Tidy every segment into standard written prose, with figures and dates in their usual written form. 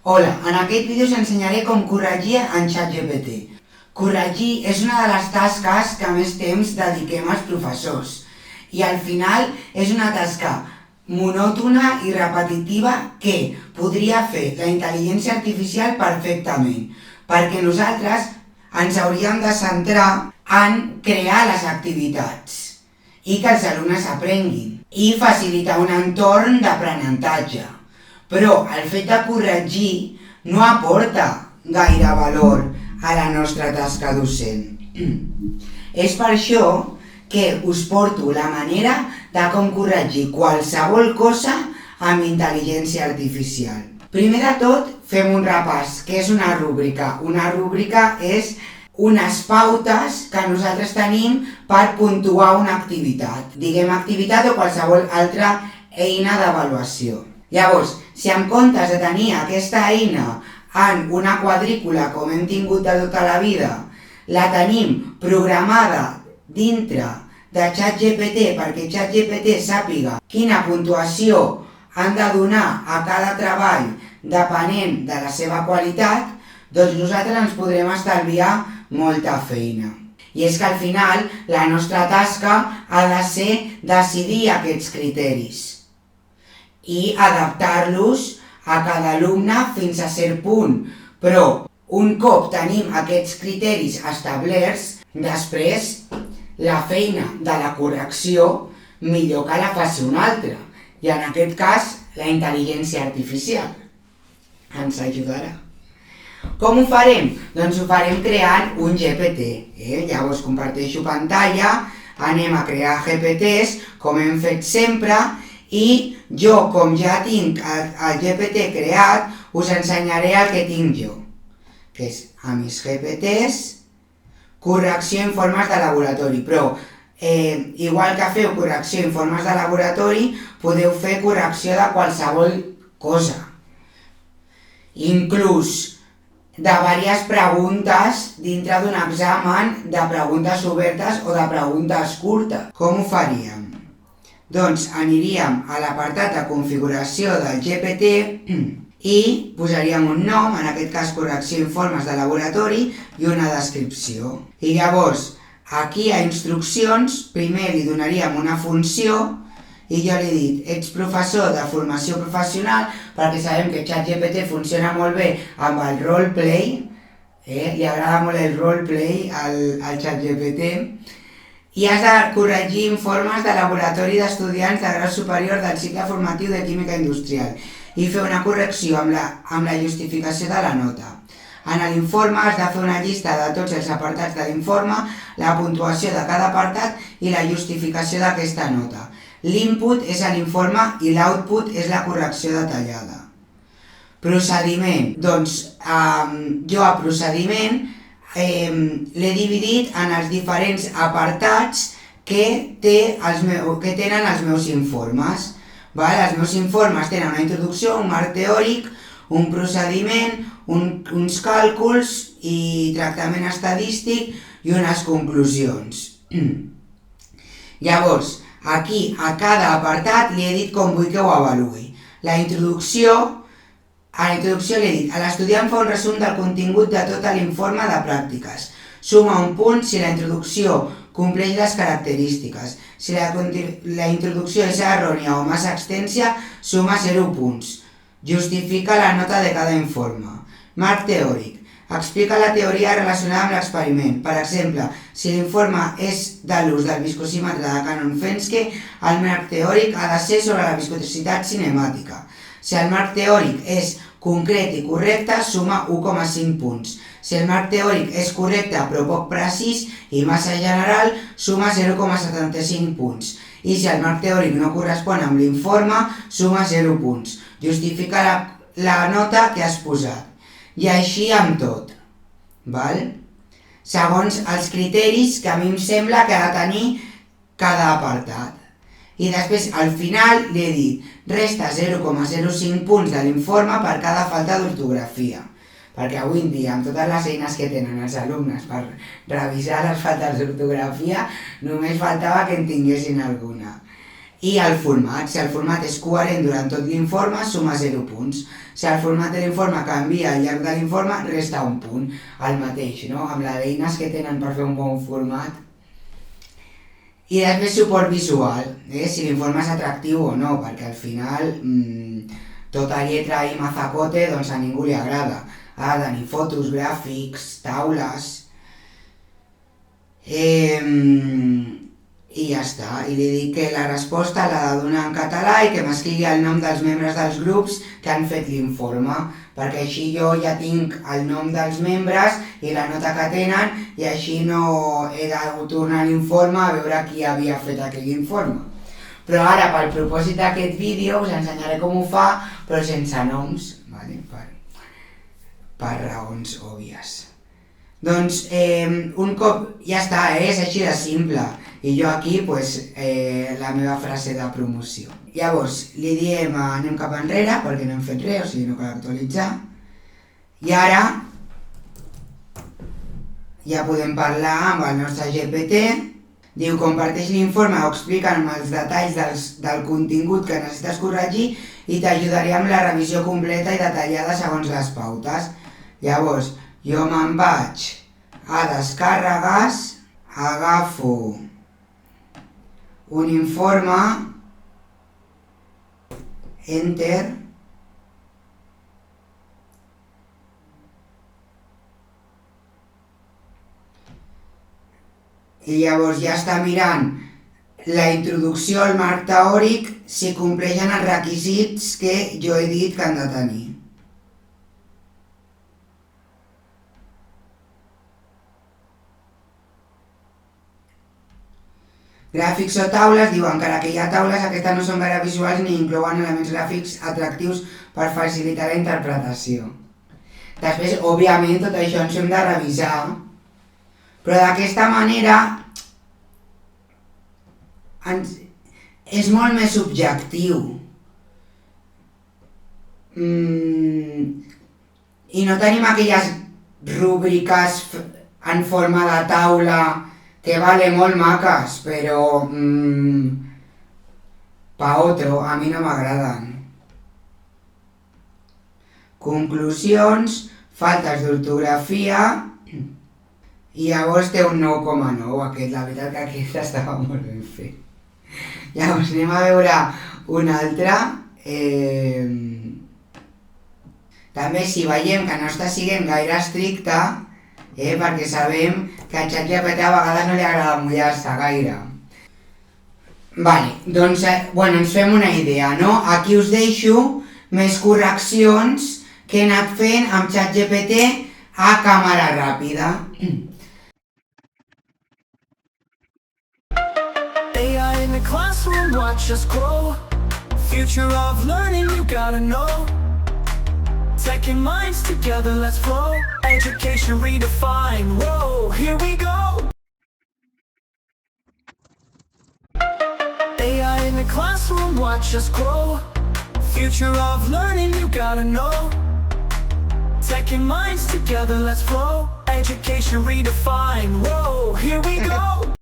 Hola, en aquest vídeo us ensenyaré com corregir en ChatGPT. Corregir és una de les tasques que més temps dediquem als professors i al final és una tasca monòtona i repetitiva que podria fer la intel·ligència artificial perfectament, perquè nosaltres ens hauríem de centrar en crear les activitats i que els alumnes aprenguin i facilitar un entorn d'aprenentatge. Però el fet de corregir no aporta gaire valor a la nostra tasca docent. És per això que us porto la manera de com corregir qualsevol cosa amb intel·ligència artificial. Primer de tot, fem un repàs. Què és una rúbrica? Una rúbrica és unes pautes que nosaltres tenim per puntuar una activitat. Diguem activitat o qualsevol altra eina d'avaluació. Llavors, si en comptes de tenir aquesta eina en una quadrícula com hem tingut de tota la vida, la tenim programada dintre de ChatGPT perquè ChatGPT sàpiga quina puntuació han de donar a cada treball depenent de la seva qualitat, doncs nosaltres ens podrem estalviar molta feina. I és que al final la nostra tasca ha de ser decidir aquests criteris i adaptar-los a cada alumne fins a cert punt. Però un cop tenim aquests criteris establerts, després la feina de la correcció millor que la faci un altre. I en aquest cas, la intel·ligència artificial ens ajudarà. Com ho farem? Doncs ho farem creant un GPT. Llavors comparteixo pantalla, anem a crear GPTs, com hem fet sempre, i jo, com ja tinc el GPT creat, us ensenyaré el que tinc jo, que és a mis GPTs, correcció en formes de laboratori, però igual que feu correcció en formes de laboratori, podeu fer correcció de qualsevol cosa. Inclús de diverses preguntes dintre d'un examen, de preguntes obertes o de preguntes curtes. Com ho faríem? Doncs aniríem a l'apartat de configuració del GPT i posaríem un nom, en aquest cas correcció informes de laboratori, i una descripció. I llavors, aquí a instruccions, primer li donaríem una funció i jo li he dit, ets professor de formació professional, perquè sabem que ChatGPT funciona molt bé amb el roleplay, li agrada molt el roleplay al ChatGPT, i has de corregir informes de laboratori d'estudiants de grau superior del cicle formatiu de química industrial i fer una correcció amb la justificació de la nota. En l'informe has de fer una llista de tots els apartats de l'informe, la puntuació de cada apartat i la justificació d'aquesta nota. L'input és l'informe i l'output és la correcció detallada. Procediment. Doncs jo a procediment l'he dividit en els diferents apartats que tenen els meus informes. Els meus informes tenen una introducció, un marc teòric, un procediment, uns càlculs i tractament estadístic i unes conclusions. Llavors, aquí a cada apartat li he dit com vull que ho avaluï. A la introducció li he dit, l'estudiant fa un resum del contingut de tot l'informe de pràctiques. Suma un punt si la introducció compleix les característiques. Si la introducció és errònia o massa extensa, suma 0 punts. Justifica la nota de cada informe. Marc teòric. Explica la teoria relacionada amb l'experiment. Per exemple, si l'informe és de l'ús del viscosímetre de Cannon-Fenske, el marc teòric ha de ser sobre la viscositat cinemàtica. Si el marc teòric és concret i correcte, suma 1,5 punts. Si el marc teòric és correcte però poc precís i massa general, suma 0,75 punts. I si el marc teòric no correspon amb l'informe, suma 0 punts. Justifica la nota que has posat. I així amb tot. Segons els criteris que a mi em sembla que ha de tenir cada apartat. I després, al final, li he dit, resta 0,05 punts de l'informe per cada falta d'ortografia. Perquè avui en dia, amb totes les eines que tenen els alumnes per revisar les faltes d'ortografia, només faltava que en tinguessin alguna. I el format, si el format és coherent durant tot l'informe, suma 0 punts. Si el format de l'informe canvia al llarg de l'informe, resta un punt. El mateix, no? Amb les eines que tenen per fer un bon format. I després suport visual, si l'informe és atractiu o no, perquè al final tota lletra i mazacote doncs a ningú li agrada. Ha de tenir fotos, gràfics, taules... I ja està, i li dic que la resposta l'ha de donar en català i que m'escrigui el nom dels membres dels grups que han fet l'informe, perquè així jo ja tinc el nom dels membres i la nota que tenen i així no he de tornar a l'informe a veure qui havia fet aquell informe. Però ara, pel propòsit d'aquest vídeo, us ensenyaré com ho fa, però sense noms, vale? Per raons òbvies. Doncs un cop ja està, és així de simple. I jo aquí, la meva frase de promoció. Llavors, li diem anem cap enrere, perquè no hem fet res, o sigui, no cal actualitzar. I ara ja podem parlar amb el nostre GPT. Diu, comparteix l'informe o explica'm els detalls del contingut que necessites corregir i t'ajudaré amb la revisió completa i detallada segons les pautes. Llavors, jo me'n vaig a descàrregues, agafo un informe, enter, i llavors ja està mirant la introducció al marc teòric si compleixen els requisits que jo he dit que han de tenir. Gràfics o taules, diu, encara que hi ha taules, aquestes no són gaire visuals ni inclouen elements gràfics atractius per facilitar la interpretació. Després, òbviament, tot això ens hem de revisar, però d'aquesta manera és molt més objectiu. I no tenim aquelles rúbriques en forma de taula que vale molt maques, però pa otro, a mi no m'agraden. Conclusions, faltes d'ortografia, i llavors té un 9,9, aquest, la veritat que aquest estava molt ben fet. Llavors anem a veure un altre. També si veiem que no està sent gaire estricte, perquè sabem que a ChatGPT a vegades no li agrada mullar-se gaire. Vale, doncs, ens fem una idea, no? Aquí us deixo més correccions que he anat fent amb ChatGPT a càmera ràpida. AI in the classroom, watch us grow. Future of learning, you gotta know. Tech and minds together, let's flow. Education redefined, whoa, here we go. AI in the classroom, watch us grow. Future of learning, you gotta know. Tech and minds together, let's flow. Education redefined, whoa, here we go.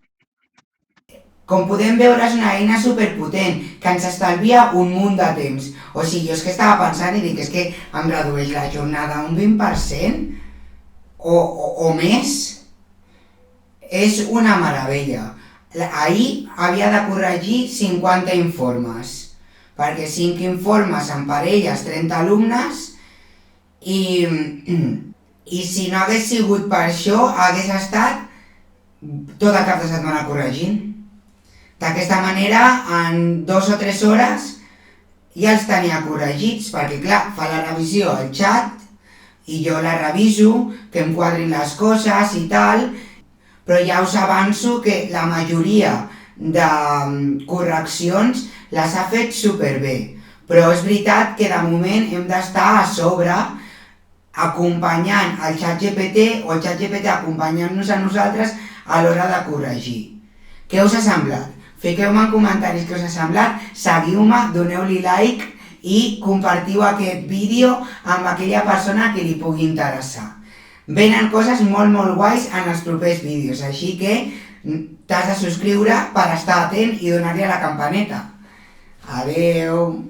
Com podem veure, és una eina superpotent que ens estalvia un munt de temps. O sigui, jo és que estava pensant i dic, és que em redueix la jornada un 20% o més. És una meravella. Ahir havia de corregir 50 informes, perquè 5 informes en parelles, 30 alumnes, i si no hagués sigut per això, hagués estat tot el cap de setmana corregint. D'aquesta manera, en 2 o 3 hores ja els tenia corregits, perquè clar, fa la revisió al xat i jo la reviso, que em quadrin les coses i tal, però ja us avanço que la majoria de correccions les ha fet superbé. Però és veritat que de moment hem d'estar a sobre acompanyant el ChatGPT o el ChatGPT acompanyant-nos a nosaltres a l'hora de corregir. Què us ha semblat? Fiqueu-me en comentaris què us ha semblat, seguiu-me, doneu-li like i compartiu aquest vídeo amb aquella persona que li pugui interessar. Venen coses molt guais en els propers vídeos, així que t'has de subscriure per estar atent i donar-li a la campaneta. Adeu!